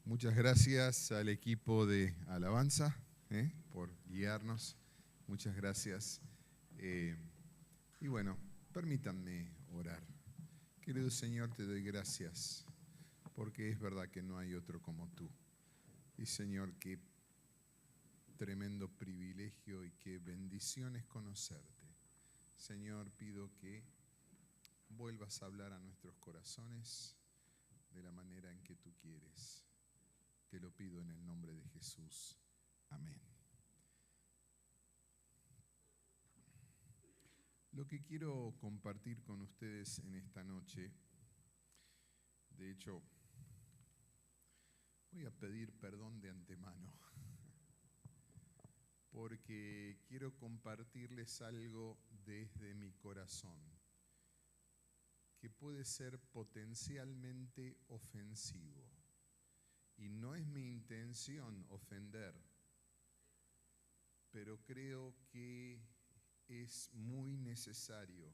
Muchas gracias al equipo de Alabanza por guiarnos. Muchas gracias. Y bueno, permítanme orar. Querido Señor, te doy gracias porque es verdad que no hay otro como tú. Y Señor, qué tremendo privilegio y qué bendición es conocerte. Señor, pido que vuelvas a hablar a nuestros corazones de la manera en que tú quieres. Te lo pido en el nombre de Jesús. Amén. Lo que quiero compartir con ustedes en esta noche, de hecho, voy a pedir perdón de antemano, porque quiero compartirles algo desde mi corazón, que puede ser potencialmente ofensivo. Y no es mi intención ofender, pero creo que es muy necesario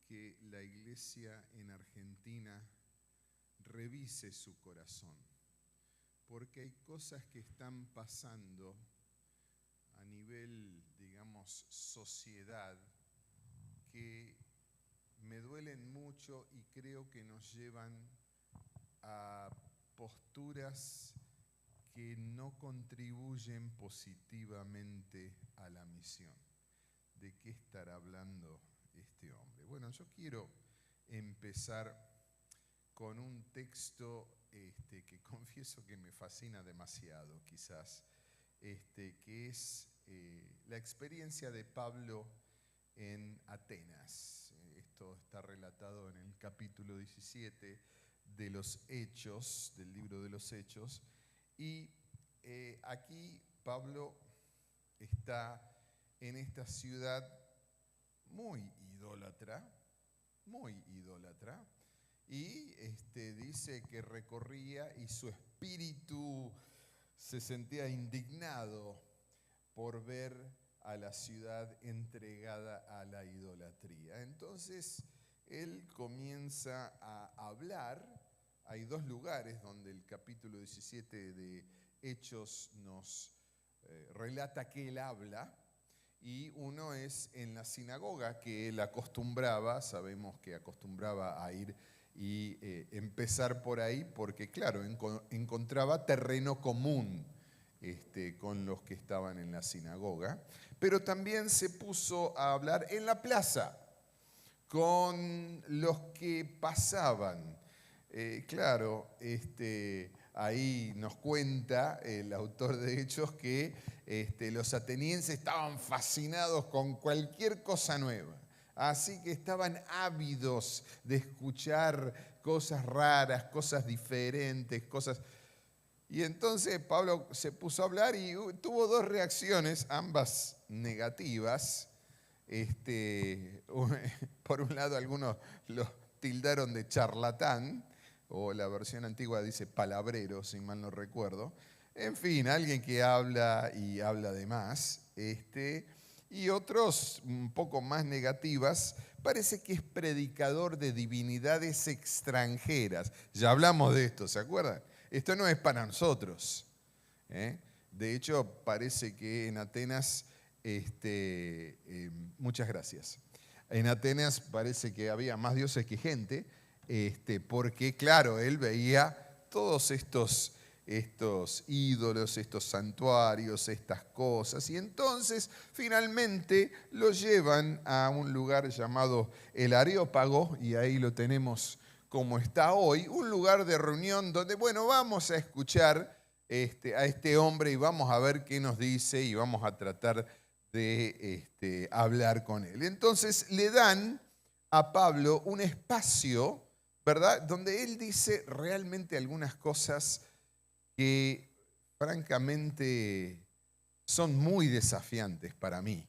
que la iglesia en Argentina revise su corazón, porque hay cosas que están pasando a nivel, digamos, sociedad, que me duelen mucho y creo que nos llevan a posturas que no contribuyen positivamente a la misión. ¿De qué estará hablando este hombre? Bueno, yo quiero empezar con un texto que confieso que me fascina demasiado, quizás, que es la experiencia de Pablo en Atenas. Esto está relatado en el capítulo 17 de los Hechos, del libro de los Hechos, y aquí Pablo está en esta ciudad muy idólatra, y dice que recorría y su espíritu se sentía indignado por ver a la ciudad entregada a la idolatría. Entonces él comienza a hablar. Hay dos lugares donde el capítulo 17 de Hechos nos relata que él habla, y uno es en la sinagoga que él acostumbraba, sabemos que acostumbraba a ir y empezar por ahí, porque claro, encontraba terreno común con los que estaban en la sinagoga, pero también se puso a hablar en la plaza con los que pasaban. Ahí nos cuenta el autor de Hechos que los atenienses estaban fascinados con cualquier cosa nueva. Así que estaban ávidos de escuchar cosas raras, cosas diferentes, cosas... Y entonces Pablo se puso a hablar y tuvo dos reacciones, ambas negativas. Por un lado, algunos lo tildaron de charlatán, o la versión antigua dice palabrero, si mal no recuerdo. En fin, alguien que habla y habla de más. Y otros, un poco más negativas, parece que es predicador de divinidades extranjeras. Ya hablamos de esto, ¿se acuerdan? Esto no es para nosotros. De hecho, parece que en Atenas, muchas gracias. En Atenas parece que había más dioses que gente, porque claro, él veía todos estos ídolos, estos santuarios, estas cosas, y entonces finalmente lo llevan a un lugar llamado el Areópago, y ahí lo tenemos como está hoy, un lugar de reunión donde, bueno, vamos a escuchar a este hombre y vamos a ver qué nos dice y vamos a tratar de hablar con él. Entonces le dan a Pablo un espacio, ¿verdad?, donde él dice realmente algunas cosas que francamente son muy desafiantes para mí.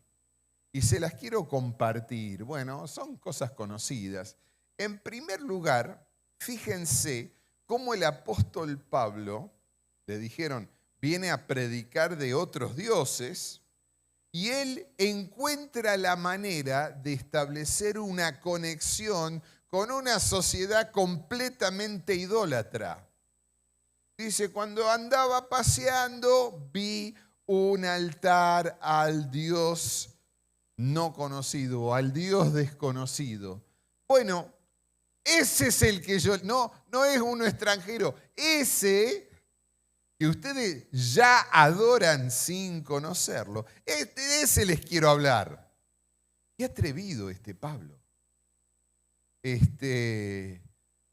Y se las quiero compartir. Bueno, son cosas conocidas. En primer lugar, fíjense cómo el apóstol Pablo, le dijeron, viene a predicar de otros dioses, y él encuentra la manera de establecer una conexión con una sociedad completamente idólatra. Dice, cuando andaba paseando, vi un altar al Dios no conocido, al Dios desconocido. Bueno, ese es el que yo, no es uno extranjero, ese que ustedes ya adoran sin conocerlo, de ese les quiero hablar. Qué atrevido Pablo.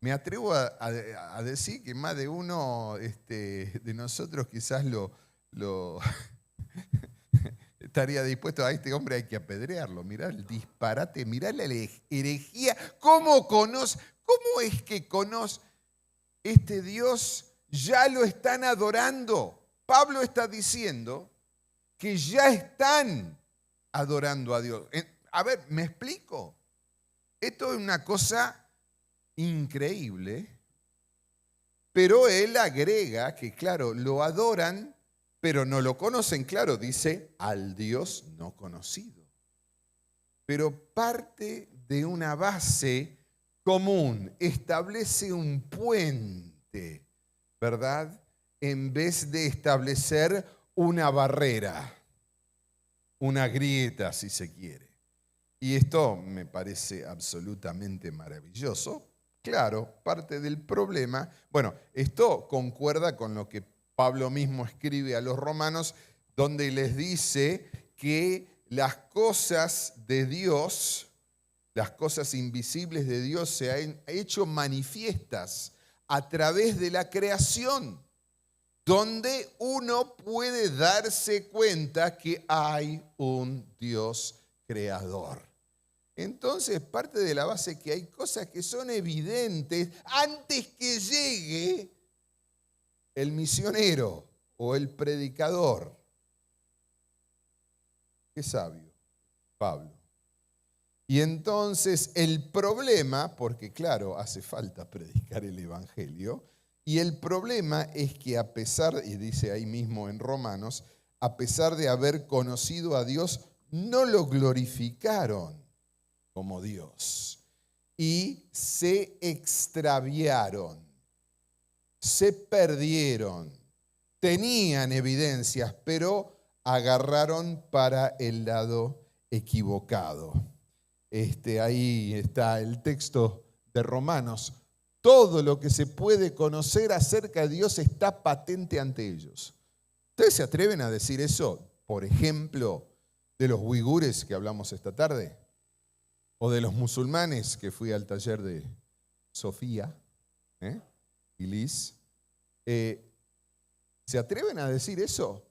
Me atrevo a decir que más de uno de nosotros quizás lo estaría dispuesto a este hombre, hay que apedrearlo. Mirá el disparate, mirá la herejía. ¿Cómo es que conoce este Dios? Ya lo están adorando. Pablo está diciendo que ya están adorando a Dios. A ver, ¿me explico? Esto es una cosa increíble, pero él agrega que, claro, lo adoran, pero no lo conocen. Claro, dice al Dios no conocido. Pero parte de una base común, establece un puente, ¿verdad? En vez de establecer una barrera, una grieta, si se quiere. Y esto me parece absolutamente maravilloso. Claro, parte del problema. Bueno, esto concuerda con lo que Pablo mismo escribe a los romanos, donde les dice que las cosas de Dios, las cosas invisibles de Dios se han hecho manifiestas a través de la creación, donde uno puede darse cuenta que hay un Dios creador. Entonces, parte de la base es que hay cosas que son evidentes antes que llegue el misionero o el predicador. Qué sabio, Pablo. Y entonces el problema, porque claro, hace falta predicar el Evangelio, y el problema es que a pesar, y dice ahí mismo en Romanos, a pesar de haber conocido a Dios, no lo glorificaron como Dios y se extraviaron, se perdieron, tenían evidencias, pero agarraron para el lado equivocado. Ahí está el texto de Romanos. Todo lo que se puede conocer acerca de Dios está patente ante ellos. ¿Ustedes se atreven a decir eso, por ejemplo, de los uigures que hablamos esta tarde? ¿O de los musulmanes que fui al taller de Sofía y Liz? ¿Se atreven a decir eso?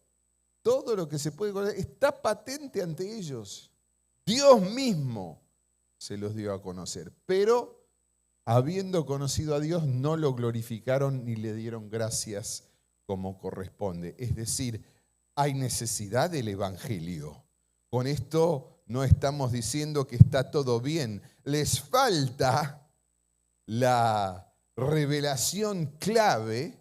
Todo lo que se puede conocer está patente ante ellos. Dios mismo se los dio a conocer, pero habiendo conocido a Dios no lo glorificaron ni le dieron gracias como corresponde. Es decir, hay necesidad del Evangelio. Con esto no estamos diciendo que está todo bien. Les falta la revelación clave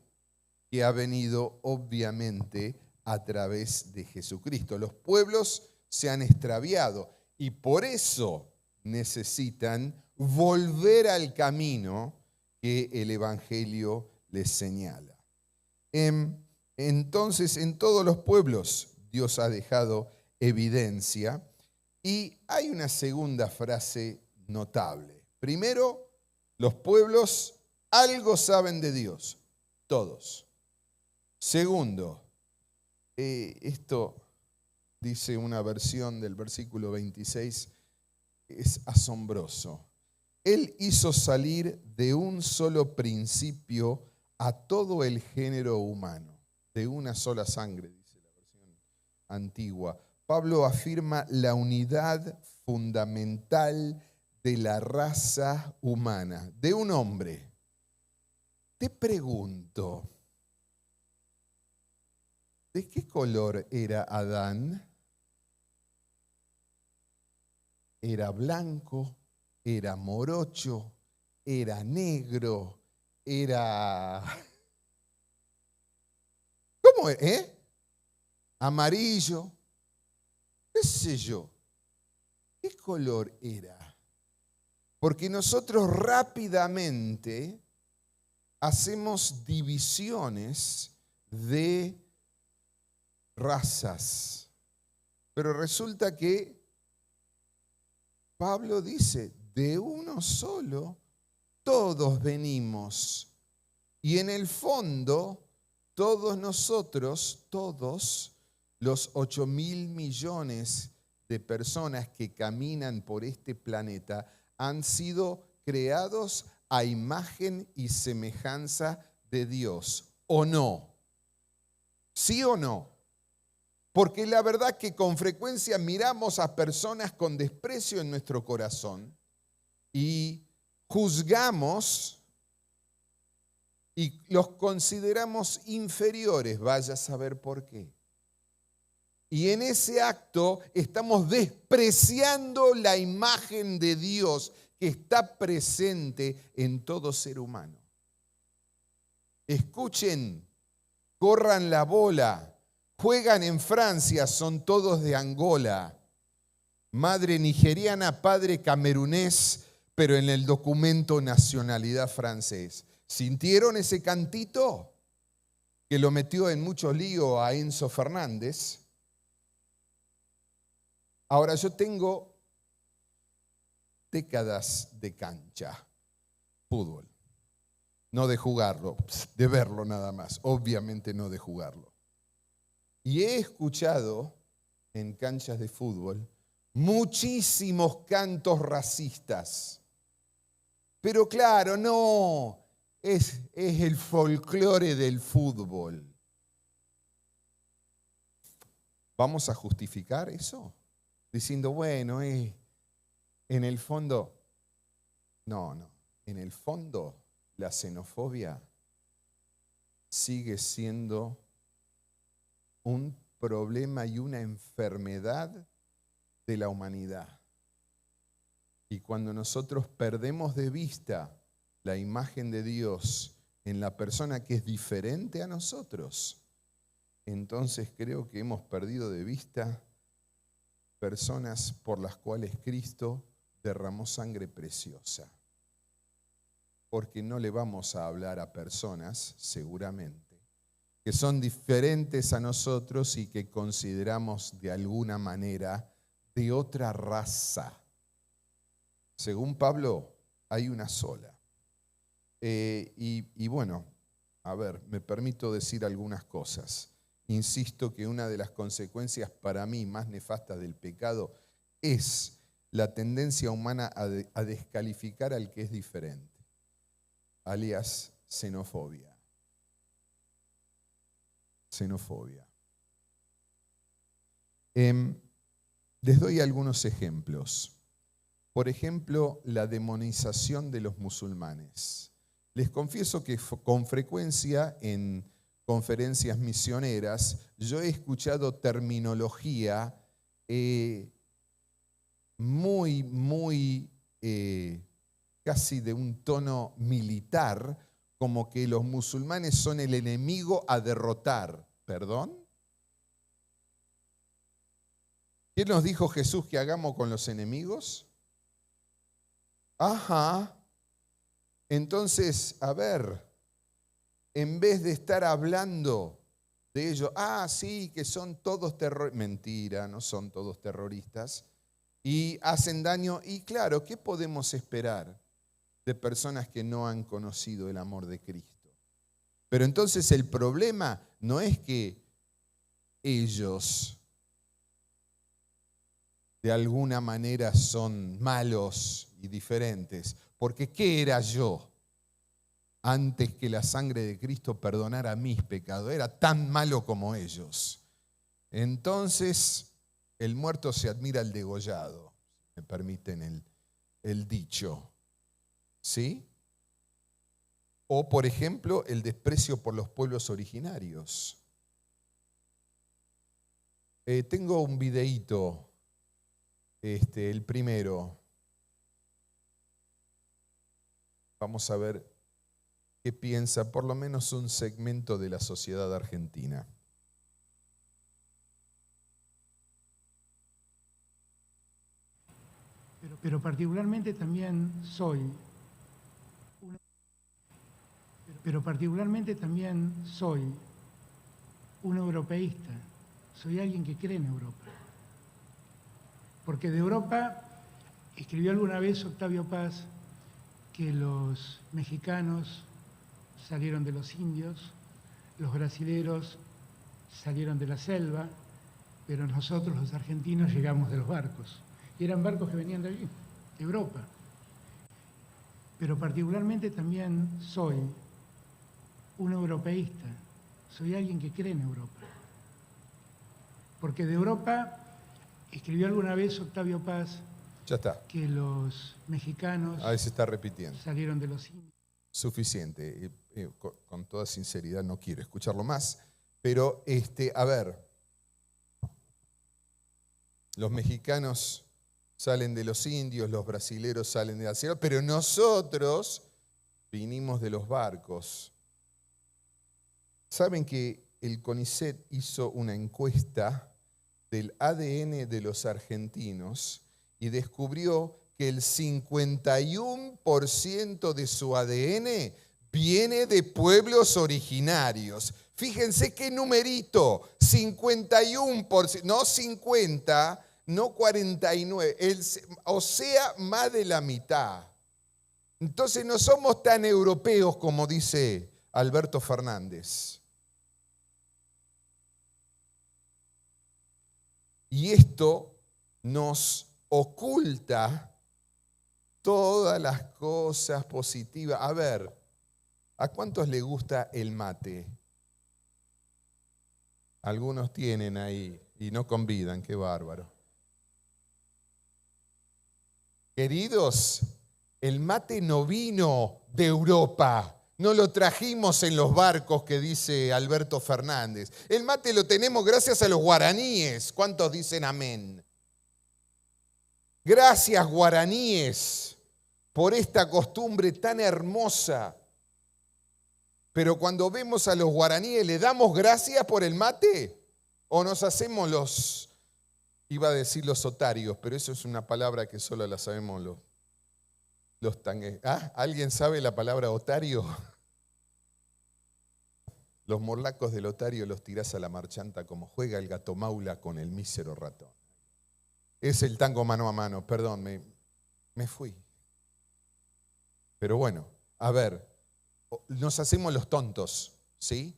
que ha venido obviamente a través de Jesucristo. Los pueblos se han extraviado y por eso necesitan volver al camino que el Evangelio les señala. Entonces, en todos los pueblos Dios ha dejado evidencia y hay una segunda frase notable. Primero, los pueblos algo saben de Dios, todos. Segundo, esto dice una versión del versículo 26, es asombroso. Él hizo salir de un solo principio a todo el género humano, de una sola sangre, dice la versión antigua. Pablo afirma la unidad fundamental de la raza humana, de un hombre. Te pregunto, ¿de qué color era Adán? ¿Era blanco? ¿Era morocho? ¿Era negro? ¿Era... ¿Cómo es? ¿Amarillo? ¿Qué sé yo? ¿Qué color era? Porque nosotros rápidamente hacemos divisiones de razas. Pero resulta que Pablo dice, de uno solo todos venimos. Y en el fondo, todos nosotros, todos los 8.000 millones de personas que caminan por este planeta han sido creados a imagen y semejanza de Dios, ¿o no? ¿Sí o no? Porque la verdad que con frecuencia miramos a personas con desprecio en nuestro corazón y juzgamos y los consideramos inferiores, vaya a saber por qué. Y en ese acto estamos despreciando la imagen de Dios que está presente en todo ser humano. Escuchen, corran la bola, juegan en Francia, son todos de Angola. Madre nigeriana, padre camerunés, pero en el documento nacionalidad francés. ¿Sintieron ese cantito que lo metió en mucho lío a Enzo Fernández? Ahora, yo tengo décadas de cancha, fútbol. No de jugarlo, de verlo nada más. Obviamente no de jugarlo. Y he escuchado en canchas de fútbol muchísimos cantos racistas. Pero claro, no, es el folclore del fútbol. ¿Vamos a justificar eso? Diciendo, bueno, en el fondo, no, en el fondo la xenofobia sigue siendo un problema y una enfermedad de la humanidad. Y cuando nosotros perdemos de vista la imagen de Dios en la persona que es diferente a nosotros, entonces creo que hemos perdido de vista personas por las cuales Cristo derramó sangre preciosa. Porque no le vamos a hablar a personas, seguramente, que son diferentes a nosotros y que consideramos de alguna manera de otra raza. Según Pablo, hay una sola. Y bueno, a ver, me permito decir algunas cosas. Insisto que una de las consecuencias para mí más nefastas del pecado es la tendencia humana a descalificar al que es diferente, alias xenofobia. Xenofobia. Les doy algunos ejemplos. Por ejemplo, la demonización de los musulmanes. Les confieso que con frecuencia en conferencias misioneras yo he escuchado terminología muy casi de un tono militar, como que los musulmanes son el enemigo a derrotar. ¿Perdón? ¿Qué nos dijo Jesús que hagamos con los enemigos? Ajá. Entonces, a ver, en vez de estar hablando de ellos, sí, que son todos terroristas. Mentira, no son todos terroristas. Y hacen daño. Y claro, ¿qué podemos esperar de personas que no han conocido el amor de Cristo? Pero entonces el problema no es que ellos de alguna manera son malos y diferentes. Porque ¿qué era yo antes que la sangre de Cristo perdonara mis pecados? Era tan malo como ellos. Entonces, el muerto se admira al degollado, me permiten el dicho. ¿Sí? O, por ejemplo, el desprecio por los pueblos originarios. Tengo un videíto, el primero. Vamos a ver qué piensa por lo menos un segmento de la sociedad argentina. Pero particularmente también soy pero particularmente también soy un europeísta, soy alguien que cree en Europa. Porque de Europa, escribió alguna vez Octavio Paz, que los mexicanos salieron de los indios, los brasileros salieron de la selva, pero nosotros los argentinos llegamos de los barcos. Y eran barcos que venían de allí, de Europa. Pero particularmente también soy un europeísta, soy alguien que cree en Europa. Porque de Europa, escribió alguna vez Octavio Paz, Ya está. que los mexicanos Ahí se está repitiendo. salieron de los indios. Suficiente. Con toda sinceridad no quiero escucharlo más. Pero, a ver, los mexicanos salen de los indios, los brasileros salen de la selva, pero nosotros vinimos de los barcos. ¿Saben que el CONICET hizo una encuesta del ADN de los argentinos y descubrió que el 51% de su ADN viene de pueblos originarios? Fíjense qué numerito, 51%, no 50%, no 49%, o sea, más de la mitad. Entonces no somos tan europeos como dice Alberto Fernández. Y esto nos oculta todas las cosas positivas. A ver, ¿a cuántos les gusta el mate? Algunos tienen ahí y no convidan, qué bárbaro. Queridos, el mate no vino de Europa, no lo trajimos en los barcos que dice Alberto Fernández. El mate lo tenemos gracias a los guaraníes. ¿Cuántos dicen amén? Gracias, guaraníes, por esta costumbre tan hermosa. Pero cuando vemos a los guaraníes, ¿le damos gracias por el mate? ¿O nos hacemos los, iba a decir los otarios, pero eso es una palabra que solo la sabemos los tangues? ¿Ah? ¿Alguien sabe la palabra otario? Los morlacos del otario los tirás a la marchanta como juega el gato maula con el mísero ratón. Es el tango mano a mano, perdón, me fui. Pero bueno, a ver, nos hacemos los tontos, ¿sí?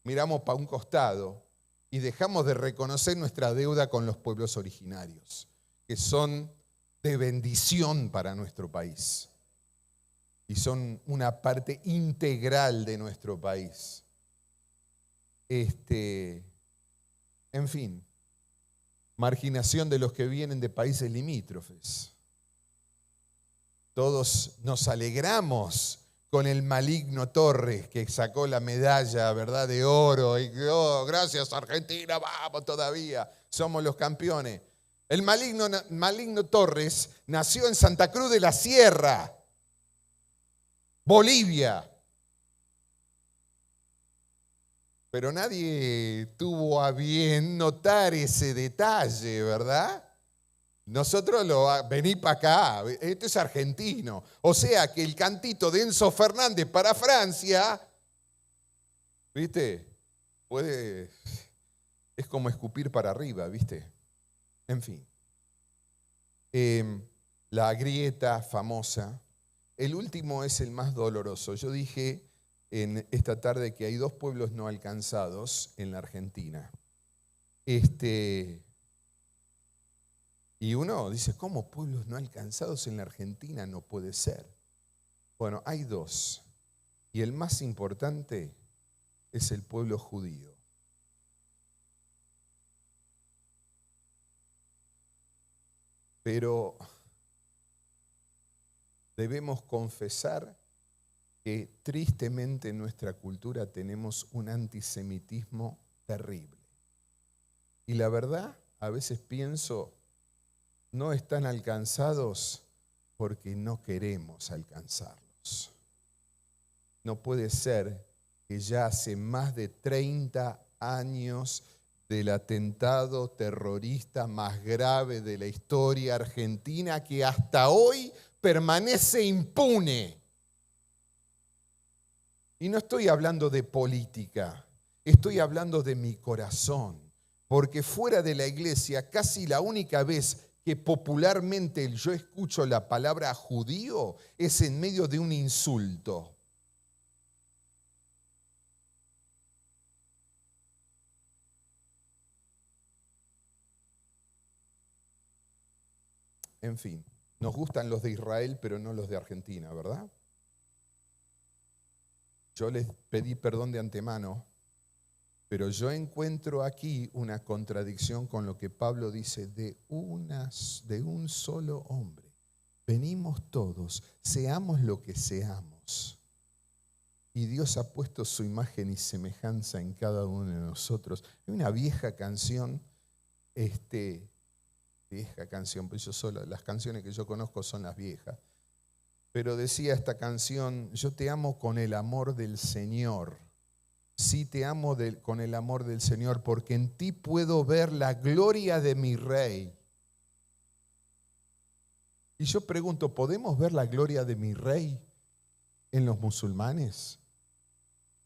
Miramos para un costado y dejamos de reconocer nuestra deuda con los pueblos originarios, que son de bendición para nuestro país y son una parte integral de nuestro país. En fin, marginación de los que vienen de países limítrofes. Todos nos alegramos con el maligno Torres que sacó la medalla, ¿verdad?, de oro. Y gracias Argentina, vamos todavía, somos los campeones. El maligno Torres nació en Santa Cruz de la Sierra, Bolivia. Pero nadie tuvo a bien notar ese detalle, ¿verdad? Nosotros vení para acá, esto es argentino. O sea que el cantito de Enzo Fernández para Francia, ¿viste? Es como escupir para arriba, ¿viste? En fin. La grieta famosa. El último es el más doloroso. Yo dije en esta tarde que hay 2 pueblos no alcanzados en la Argentina. Y uno dice, ¿cómo pueblos no alcanzados en la Argentina? No puede ser. Bueno, hay 2. Y el más importante es el pueblo judío. Pero debemos confesar que tristemente en nuestra cultura tenemos un antisemitismo terrible. Y la verdad, a veces pienso, no están alcanzados porque no queremos alcanzarlos. No puede ser que ya hace más de 30 años del atentado terrorista más grave de la historia argentina que hasta hoy permanece impune. Y no estoy hablando de política, estoy hablando de mi corazón. Porque fuera de la iglesia, casi la única vez que popularmente yo escucho la palabra judío es en medio de un insulto. En fin, nos gustan los de Israel, pero no los de Argentina, ¿verdad? Yo les pedí perdón de antemano, pero yo encuentro aquí una contradicción con lo que Pablo dice de un solo hombre. Venimos todos, seamos lo que seamos. Y Dios ha puesto su imagen y semejanza en cada uno de nosotros. Hay una vieja canción, pues yo solo, las canciones que yo conozco son las viejas. Pero decía esta canción, yo te amo con el amor del Señor. Sí, te amo con el amor del Señor, porque en ti puedo ver la gloria de mi Rey. Y yo pregunto, ¿podemos ver la gloria de mi Rey en los musulmanes?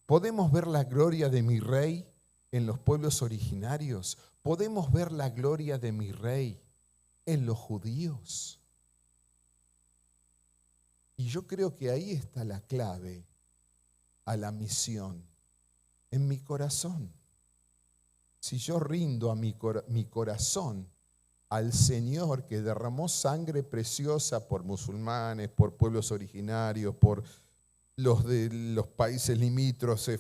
¿Podemos ver la gloria de mi Rey en los pueblos originarios? ¿Podemos ver la gloria de mi Rey en los judíos? Y yo creo que ahí está la clave a la misión. En mi corazón. Si yo rindo a mi corazón al Señor que derramó sangre preciosa por musulmanes, por pueblos originarios, por los de los países limítrofes,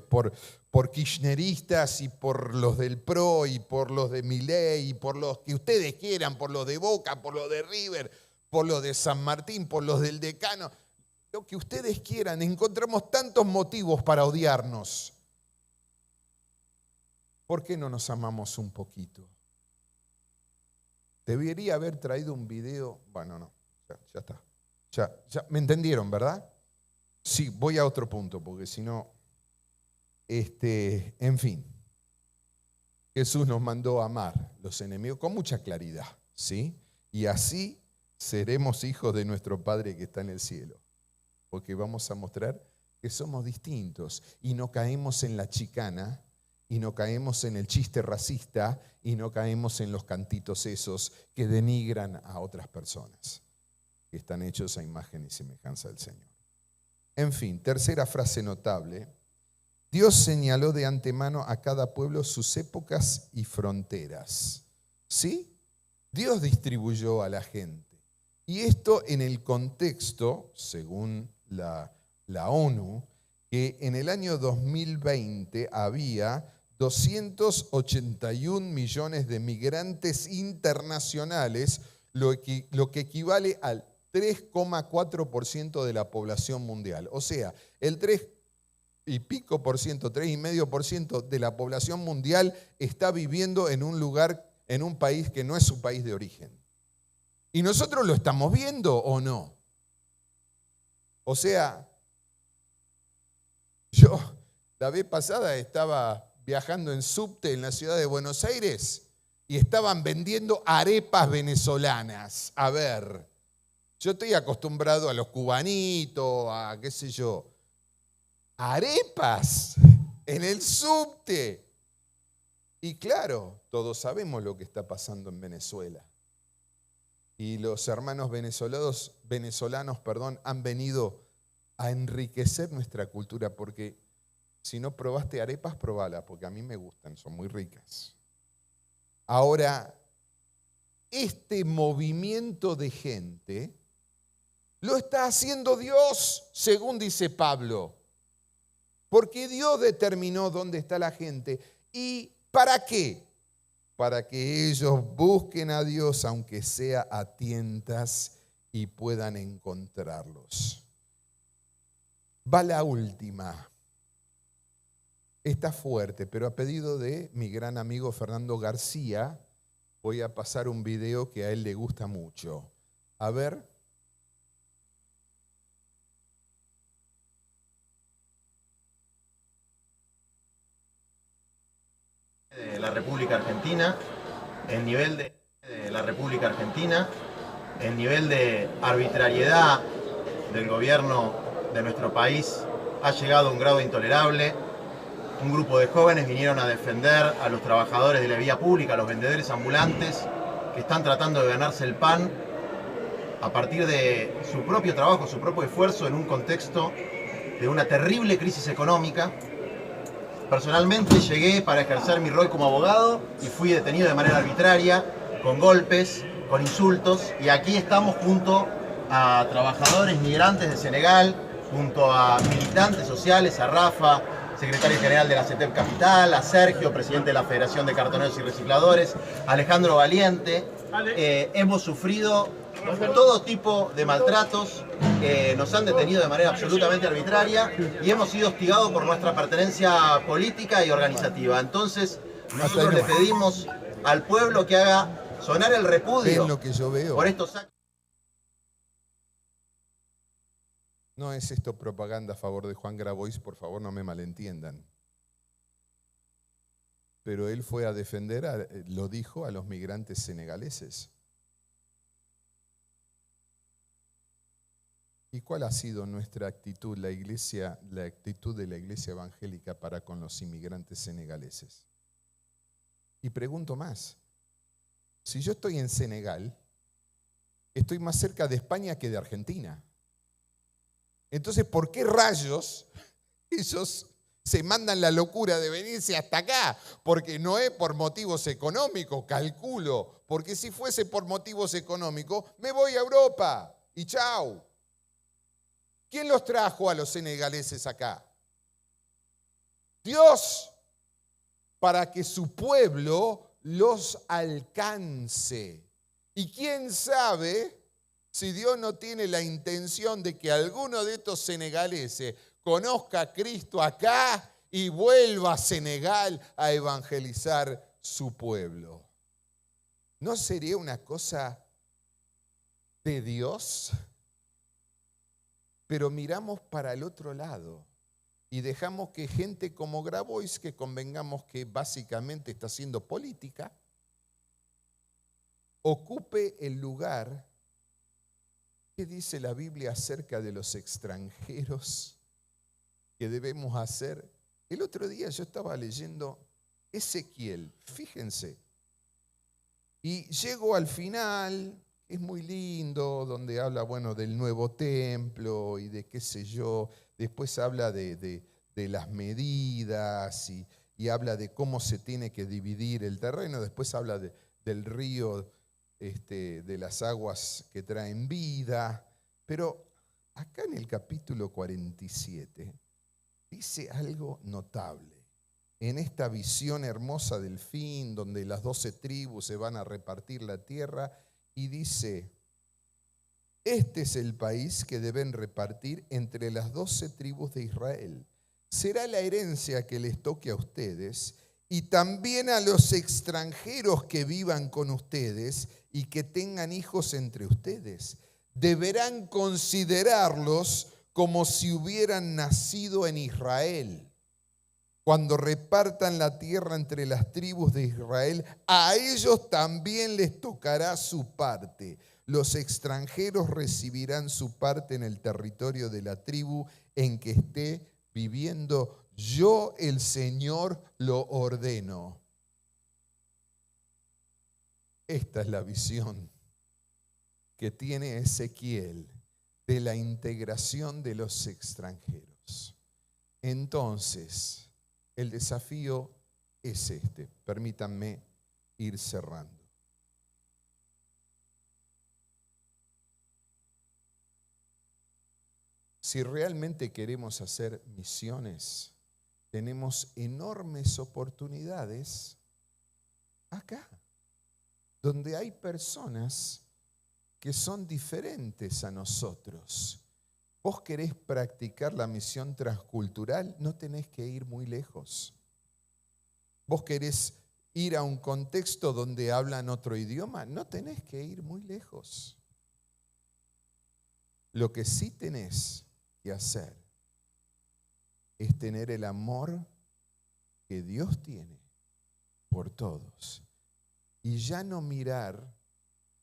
por kirchneristas y por los del PRO y por los de Milei y por los que ustedes quieran, por los de Boca, por los de River, por los de San Martín, por los del Decano, lo que ustedes quieran, encontramos tantos motivos para odiarnos. ¿Por qué no nos amamos un poquito? Debería haber traído un video. Bueno, no, ya está. Ya, ¿me entendieron, verdad? Sí, voy a otro punto, porque si no, en fin. Jesús nos mandó a amar los enemigos con mucha claridad, ¿sí? Y así seremos hijos de nuestro Padre que está en el cielo. Porque vamos a mostrar que somos distintos y no caemos en la chicana y no caemos en el chiste racista y no caemos en los cantitos esos que denigran a otras personas que están hechos a imagen y semejanza del Señor. En fin, tercera frase notable. Dios señaló de antemano a cada pueblo sus épocas y fronteras. ¿Sí? Dios distribuyó a la gente. Y esto en el contexto, según la ONU, que en el año 2020 había 281 millones de migrantes internacionales, lo que equivale al 3,4% de la población mundial. O sea, el 3 y pico por ciento, 3,5% de la población mundial está viviendo en un lugar, en un país que no es su país de origen. ¿Y nosotros lo estamos viendo o no? O sea, yo la vez pasada estaba viajando en subte en la ciudad de Buenos Aires y estaban vendiendo arepas venezolanas. A ver, yo estoy acostumbrado a los cubanitos, a qué sé yo. Arepas en el subte. Y claro, todos sabemos lo que está pasando en Venezuela. Y los hermanos venezolanos, han venido a enriquecer nuestra cultura, porque si no probaste arepas, probala, porque a mí me gustan, son muy ricas. Ahora, este movimiento de gente lo está haciendo Dios, según dice Pablo, porque Dios determinó dónde está la gente. ¿Y para qué? Para que ellos busquen a Dios, aunque sea a tientas, y puedan encontrarlos. Va la última. Está fuerte, pero a pedido de mi gran amigo Fernando García, voy a pasar un video que a él le gusta mucho. A ver. De la República Argentina, el nivel de la República Argentina, el nivel de arbitrariedad del gobierno de nuestro país ha llegado a un grado intolerable. Un grupo de jóvenes vinieron a defender a los trabajadores de la vía pública, a los vendedores ambulantes que están tratando de ganarse el pan a partir de su propio trabajo, su propio esfuerzo en un contexto de una terrible crisis económica. Personalmente llegué para ejercer mi rol como abogado y fui detenido de manera arbitraria, con golpes, con insultos, y aquí estamos junto a trabajadores migrantes de Senegal, junto a militantes sociales, a Rafa, secretario general de la CETEP Capital, a Sergio, presidente de la Federación de Cartoneros y Recicladores, a Alejandro Valiente. Hemos sufrido todo tipo de maltratos, nos han detenido de manera absolutamente arbitraria y hemos sido hostigados por nuestra pertenencia política y organizativa. Entonces, nosotros le pedimos al pueblo que haga sonar el repudio. ¿Ven lo que yo veo? Por estos actos. No es esto propaganda a favor de Juan Grabois, por favor no me malentiendan. Pero él fue a defender, lo dijo, a los migrantes senegaleses. ¿Y cuál ha sido nuestra actitud, la actitud de la iglesia evangélica para con los inmigrantes senegaleses? Y pregunto más, si yo estoy en Senegal, estoy más cerca de España que de Argentina. Entonces, ¿por qué rayos ellos se mandan la locura de venirse hasta acá? Porque no es por motivos económicos, calculo, porque si fuese por motivos económicos, me voy a Europa y chau. ¿Quién los trajo a los senegaleses acá? Dios, para que su pueblo los alcance. Y quién sabe si Dios no tiene la intención de que alguno de estos senegaleses conozca a Cristo acá y vuelva a Senegal a evangelizar su pueblo. ¿No sería una cosa de Dios? Pero miramos para el otro lado y dejamos que gente como Grabois, que convengamos que básicamente está haciendo política, ocupe el lugar. ¿Qué dice la Biblia acerca de los extranjeros que debemos hacer? El otro día yo estaba leyendo Ezequiel, fíjense, y llego al final, es muy lindo, donde habla, bueno, del nuevo templo y de qué sé yo, después habla de las medidas y habla de cómo se tiene que dividir el terreno, después habla del río, de las aguas que traen vida, pero acá en el capítulo 47 dice algo notable. En esta visión hermosa del fin, donde las 12 tribus se van a repartir la tierra, y dice, este es el país que deben repartir entre las 12 tribus de Israel. Será la herencia que les toque a ustedes y también a los extranjeros que vivan con ustedes y que tengan hijos entre ustedes. Deberán considerarlos como si hubieran nacido en Israel. Cuando repartan la tierra entre las tribus de Israel, a ellos también les tocará su parte. Los extranjeros recibirán su parte en el territorio de la tribu en que esté viviendo. Yo, el Señor, lo ordeno. Esta es la visión que tiene Ezequiel de la integración de los extranjeros. Entonces, el desafío es este. Permítanme ir cerrando. Si realmente queremos hacer misiones, tenemos enormes oportunidades acá, donde hay personas que son diferentes a nosotros. ¿Vos querés practicar la misión transcultural? No tenés que ir muy lejos. ¿Vos querés ir a un contexto donde hablan otro idioma? No tenés que ir muy lejos. Lo que sí tenés que hacer es tener el amor que Dios tiene por todos y ya no mirar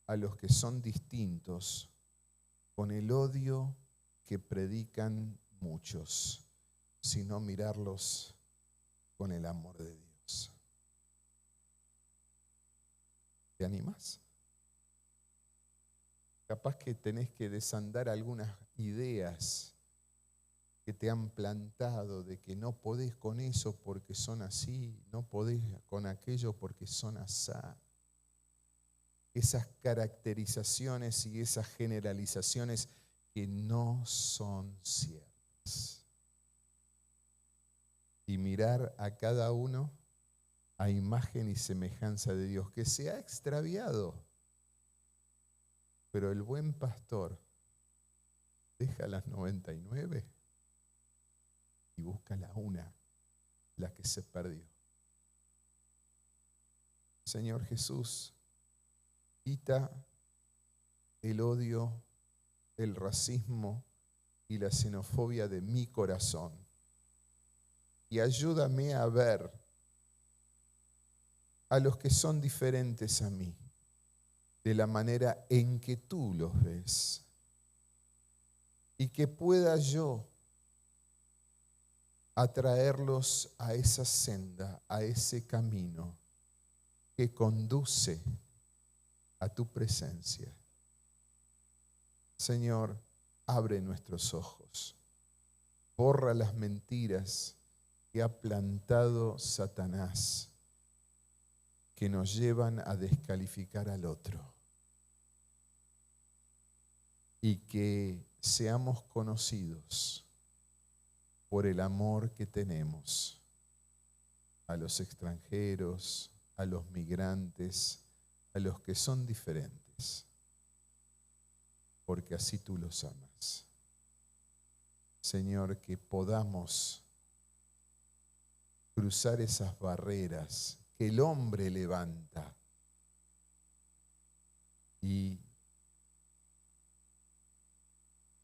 a los que son distintos con el odio que predican muchos. sino mirarlos con el amor de Dios. ¿Te animás? Capaz que tenés que desandar algunas ideas que te han plantado de que no podés con eso porque son así, no podés con aquello porque son asá. Esas caracterizaciones y esas generalizaciones que no son ciertas. Y mirar a cada uno a imagen y semejanza de Dios, que se ha extraviado. Pero el buen pastor deja las 99 y busca la una, la que se perdió. Señor Jesús, quita el odio, el racismo y la xenofobia de mi corazón. Y ayúdame a ver a los que son diferentes a mí de la manera en que tú los ves. Y que pueda yo atraerlos a esa senda, a ese camino que conduce a tu presencia. Señor, abre nuestros ojos, borra las mentiras que ha plantado Satanás, que nos llevan a descalificar al otro, y que seamos conocidos por el amor que tenemos a los extranjeros, a los migrantes, a los que son diferentes, porque así tú los amas. Señor, que podamos cruzar esas barreras que el hombre levanta y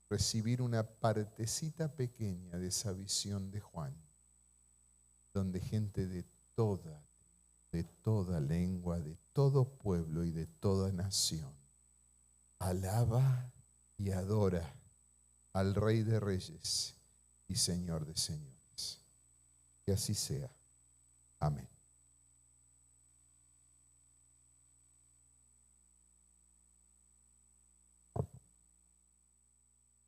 recibir una partecita pequeña de esa visión de Juan, donde gente de toda lengua, de todo pueblo y de toda nación alaba y adora al Rey de Reyes y Señor de Señores. Que así sea. Amén.